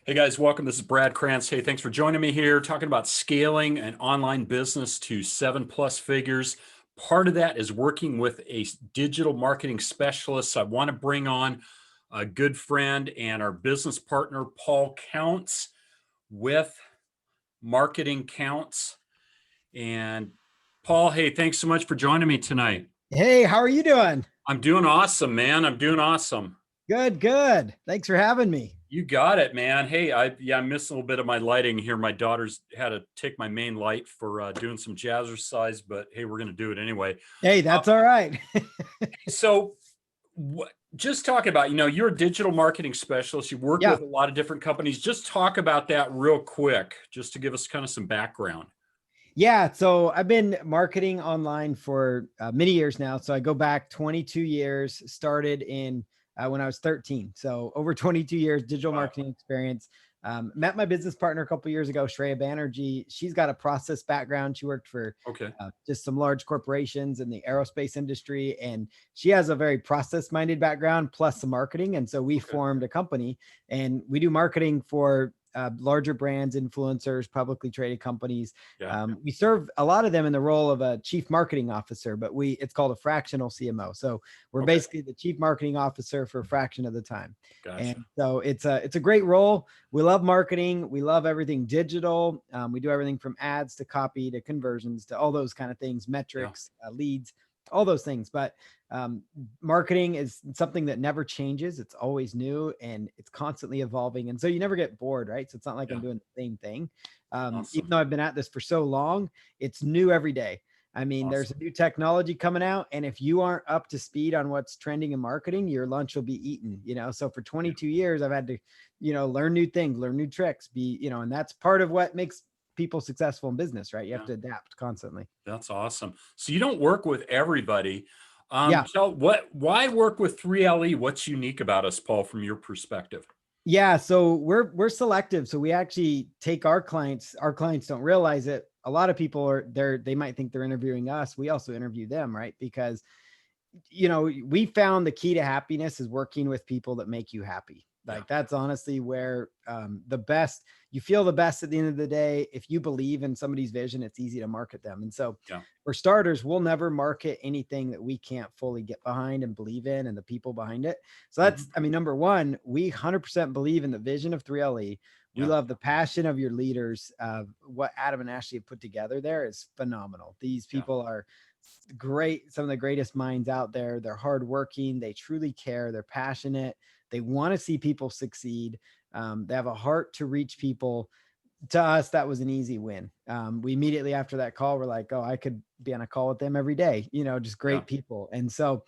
Hey guys, welcome. This is Brad Krantz. Hey, thanks for joining me here, talking about scaling an online business to 7+ figures. Part of that is working with a digital marketing specialist. I want to bring on a good friend and our business partner, Paul Counts with Marketing Counts. And Paul, hey, thanks so much for joining me tonight. Hey, how are you doing? I'm doing awesome, man. I'm doing awesome. Good, good. Thanks for having me. You got it, man. Hey, I'm missing a little bit of my lighting here. My daughter's had to take my main light for doing some jazzercise, but hey, we're going to do it anyway. Hey, that's all right. So just talk about, you're a digital marketing specialist. You work Yeah. with a lot of different companies. Just talk about that real quick, just to give us kind of some background. Yeah. So I've been marketing online for many years now. So I go back 22 years, started in when I was 13. So over 22 years, digital marketing experience. Met my business partner a couple of years ago, Shreya Banerjee. She's got a process background. She worked for just some large corporations in the aerospace industry. And she has a very process-minded background plus some marketing. And so we formed a company and we do marketing for larger brands, influencers, publicly traded companies. We serve a lot of them in the role of a chief marketing officer, but it's called a fractional CMO. So we're basically the chief marketing officer for a fraction of the time. Gotcha. And so it's a great role. We love marketing. We love everything digital. We do everything from ads to copy to conversions to all those kind of things, metrics, leads, all those things. But marketing is something that never changes. It's always new and it's constantly evolving. And so you never get bored, right? So it's not like I'm doing the same thing. Even though I've been at this for so long, it's new every day. I mean, there's a new technology coming out. And if you aren't up to speed on what's trending in marketing, your lunch will be eaten, So for 22 years, I've had to, learn new things, learn new tricks, and that's part of what makes people successful in business, right? You have to adapt constantly. That's awesome. So you don't work with everybody. So why work with 3LE? What's unique about us, Paul, from your perspective? Yeah. So we're selective. So we actually take our clients don't realize it. A lot of people they might think they're interviewing us. We also interview them, right? Because, we found the key to happiness is working with people that make you happy. That's honestly where you feel the best at the end of the day. If you believe in somebody's vision, it's easy to market them. And so for starters, we'll never market anything that we can't fully get behind and believe in and the people behind it. So that's, number one, we 100% believe in the vision of 3LE. We love the passion of your leaders. What Adam and Ashley have put together there is phenomenal. These people are great. Some of the greatest minds out there. They're hardworking. They truly care. They're passionate. They want to see people succeed. They have a heart to reach people. To us, that was an easy win. We immediately after that call, we're like, oh, I could be on a call with them every day, just great people. And so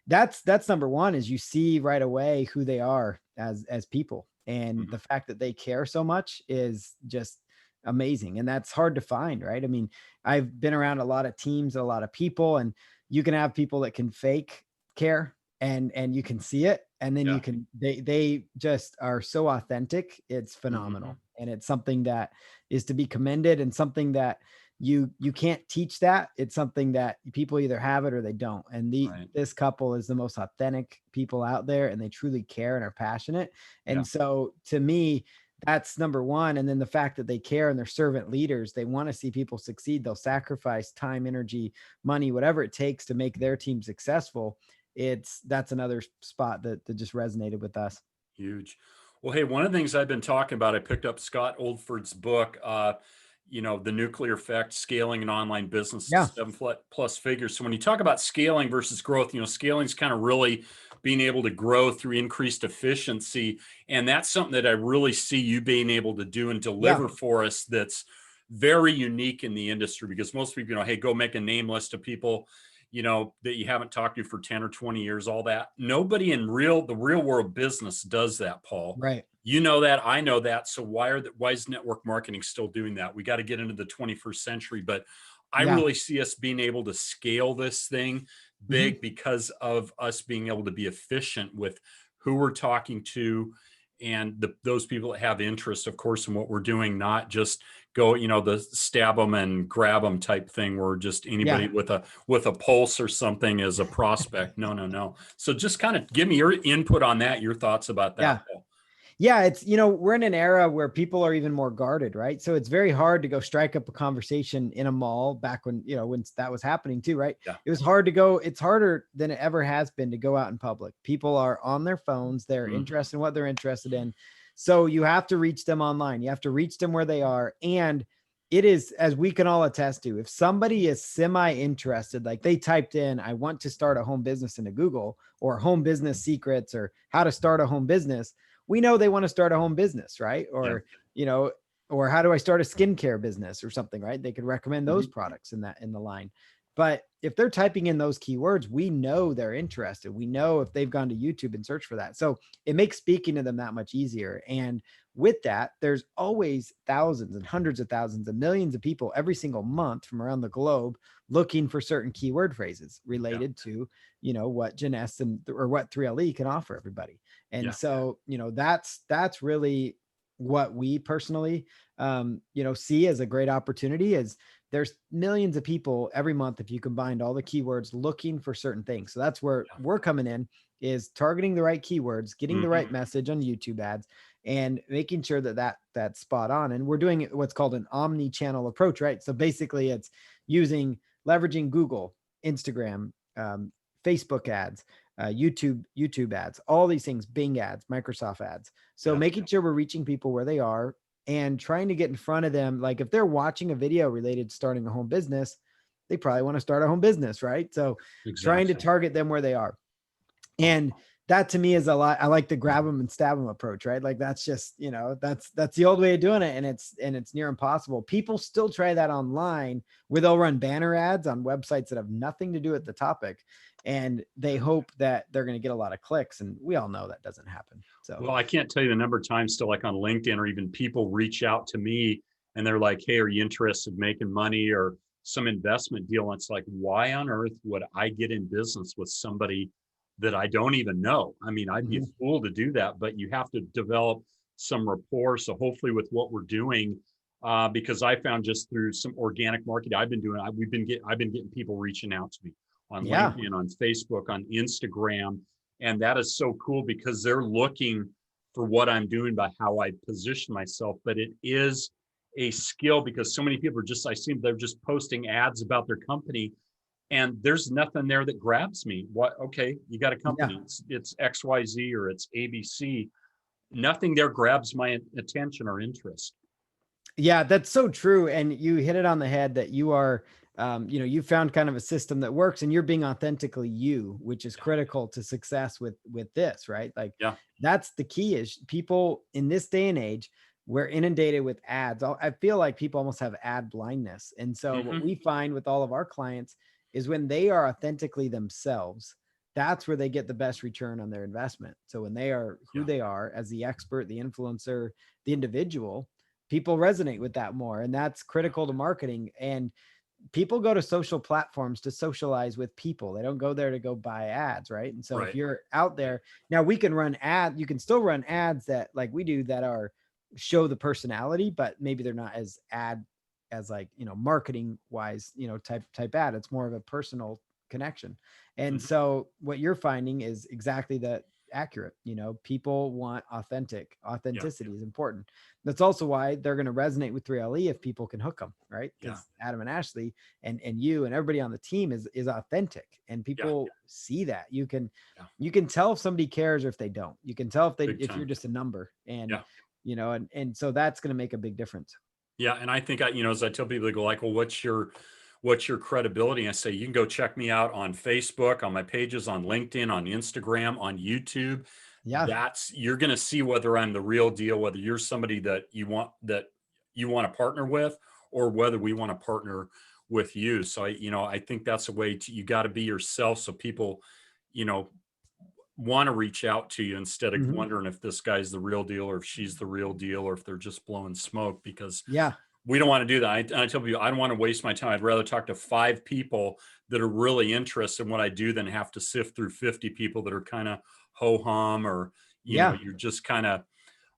that's number one is you see right away who they are as people. And the fact that they care so much is just amazing. And that's hard to find, right? I mean, I've been around a lot of teams, a lot of people, and you can have people that can fake care and you can see it. And then they just are so authentic. It's phenomenal. And it's something that is to be commended and something that you can't teach that. It's something that people either have it or they don't. And this couple is the most authentic people out there and they truly care and are passionate. And so to me, that's number one. And then the fact that they care and they're servant leaders, they want to see people succeed. They'll sacrifice time, energy, money, whatever it takes to make their team successful. That's another spot that just resonated with us. Huge. Well, hey, one of the things I've been talking about, I picked up Scott Oldford's book, The Nuclear Effect, Scaling an Online Business to 7+ figures. So when you talk about scaling versus growth, scaling is kind of really being able to grow through increased efficiency. And that's something that I really see you being able to do and deliver for us that's very unique in the industry, because most people, hey, go make a name list of people that you haven't talked to for 10 or 20 years, all that. Nobody in the real world business does that, Paul. Right. You know that, I know that. So why is network marketing still doing that? We got to get into the 21st century, but I really see us being able to scale this thing big because of us being able to be efficient with who we're talking to and those people that have interest, of course, in what we're doing, not just go, the stab them and grab them type thing where just anybody with a pulse or something is a prospect. No. So just kind of give me your input on that, your thoughts about that. Yeah, it's, you know, we're in an era where people are even more guarded, right? So it's very hard to go strike up a conversation in a mall back when, you know, when that was happening too, right? Yeah. It was hard to go, it's harder than it ever has been to go out in public. People are on their phones, they're Mhm. interested in what they're interested in. So you have to reach them online. You have to reach them where they are. And it is, as we can all attest to, if somebody is semi-interested, like they typed in, I want to start a home business into Google, or home business secrets, or how to start a home business, we know they want to start a home business, right? Yeah. Or, you know, or how do I start a skincare business or something, right? They could recommend those Mhm. products in the line. But if they're typing in those keywords, we know they're interested. We know if they've gone to YouTube and searched for that. So it makes speaking to them that much easier. And with that, there's always thousands and hundreds of thousands and millions of people every single month from around the globe looking for certain keyword phrases related to, you know, what Janess and or what 3LE can offer everybody. And Yeah. so, you know, that's really what we personally, you know, see as a great opportunity. Is there's millions of people every month, if you combined all the keywords, looking for certain things. So that's where Yeah. we're coming in, is targeting the right keywords, getting the right Mhm. message on YouTube ads, and making sure that that's spot on. And we're doing what's called an omni-channel approach, right? So basically it's leveraging Google, Instagram, Facebook ads, YouTube ads, all these things, Bing ads, Microsoft ads. So Yeah. making sure we're reaching people where they are and trying to get in front of them. Like if they're watching a video related to starting a home business, they probably want to start a home business, right? So trying to Exactly. target them where they are. And that to me is a lot. I like the grab them and stab them approach, right? Like that's just, you know, that's the old way of doing it. And it's near impossible. People still try that online, where they'll run banner ads on websites that have nothing to do with the topic. And they hope that they're going to get a lot of clicks. And we all know that doesn't happen. So Well, I can't tell you the number of times still, like on LinkedIn, or even people reach out to me and they're like, hey, are you interested in making money or some investment deal? And it's like, why on earth would I get in business with somebody that I don't even know? I mean, I'd be a mhm. fool to do that, but you have to develop some rapport. So hopefully with what we're doing, because I found just through some organic marketing I've been doing, I've been getting people reaching out to me on Yeah. LinkedIn, on Facebook, on Instagram. And that is so cool because they're looking for what I'm doing by how I position myself. But it is a skill, because so many people are just, I see they're just posting ads about their company and there's nothing there that grabs me. What? Okay, you got a Yeah. company, it's XYZ or it's ABC. Nothing there grabs my attention or interest. Yeah, that's so true. And you hit it on the head that you are, you know, you found kind of a system that works and you're being authentically you, which is Yeah. critical to success with this, right? Like Yeah. that's the key. Is people in this day and age, we're inundated with ads. I feel like people almost have ad blindness. And so what Hmm. we find with all of our clients is when they are authentically themselves, that's where they get the best return on their investment. So when they are who Yeah. they are as the expert, the influencer, the individual, people resonate with that more. And that's Yeah. critical to marketing. And people go to social platforms to socialize with people. They don't go there to go buy ads, right? And so if Right. you're out there, now we can run ads, you can still run ads that like we do that are show the personality, but maybe they're not as like, you know, marketing wise, you know, type ad. It's more of a personal connection. And Hmm. so what you're finding is exactly that accurate. You know, people want Yeah. authenticity is important. That's also why they're going to resonate with 3LE if people can hook them, right? Yeah. Because Adam and Ashley and you and everybody on the team is authentic, and Yeah. people see that. Yeah. You can tell if somebody cares or if they don't. You can tell Big if you're time. just a number, and Yeah. you know, and so that's going to make a big difference. Yeah, and I think as I tell people, they go like, "Well, what's your credibility?" I say, "You can go check me out on Facebook, on my pages, on LinkedIn, on Instagram, on YouTube. Yeah. That's You're going to see whether I'm the real deal, whether you're somebody that you want to partner with, or whether we want to partner with you." So I think that's a way to you got to be yourself, so people, you know, want to reach out to you instead of Mhm. wondering if this guy's the real deal or if she's the real deal or if they're just blowing smoke, because Yeah. we don't want to do that. I tell people I don't want to waste my time. I'd rather talk to 5 people that are really interested in what I do than have to sift through 50 people that are kind of ho hum, or Yeah. you're just kind of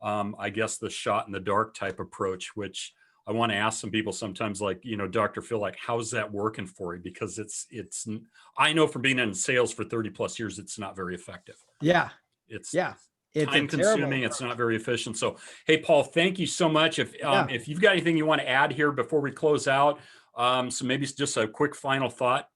I guess the shot in the dark type approach, which I want to ask some people sometimes, like, Dr. Phil, like, how's that working for you? Because I know from being in sales for 30 plus years, it's not very effective. Yeah. It's Yeah. It's a time terrible consuming. It's approach. not very efficient. So, hey, Paul, thank you so much. Yeah. If you've got anything you want to add here before we close out, so maybe it's just a quick final thought.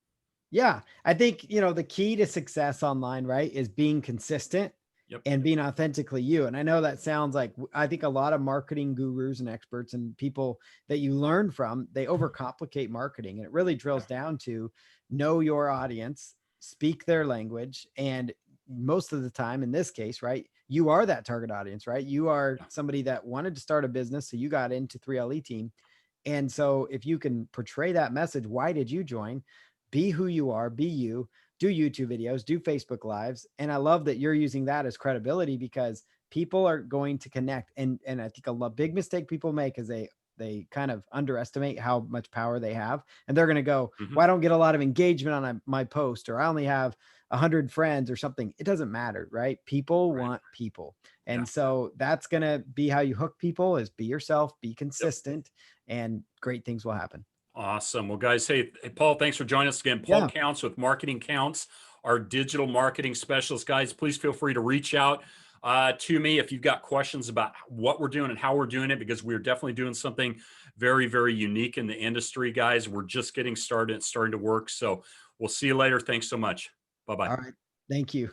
Yeah. I think, the key to success online, right, is being consistent Yep. and being authentically you. And I know that sounds like, I think a lot of marketing gurus and experts and people that you learn from, they overcomplicate marketing. And it really drills down to know your audience, speak their language. And most of the time, in this case, right, you are that target audience, right? You are Yeah. somebody that wanted to start a business. So you got into 3LE team. And so if you can portray that message, why did you join? Be who you are, be you, do YouTube videos, do Facebook lives. And I love that you're using that as credibility, because people are going to connect. And I think big mistake people make is they kind of underestimate how much power they have. And they're going to go, Mhm. well, I don't get a lot of engagement on my post, or I only have 100 friends or something. It doesn't matter, right? People Right. want people. Yeah. And so that's going to be how you hook people, is be yourself, be Yep. consistent, and great things will happen. Awesome. Well, guys, hey, Paul, thanks for joining us again. Paul Yeah. Counts with Marketing Counts, our digital marketing specialist. Guys, please feel free to reach out to me if you've got questions about what we're doing and how we're doing it, because we're definitely doing something very, very unique in the industry, guys. We're just getting started. It's starting to work. So we'll see you later. Thanks so much. Bye-bye. All right. Thank you.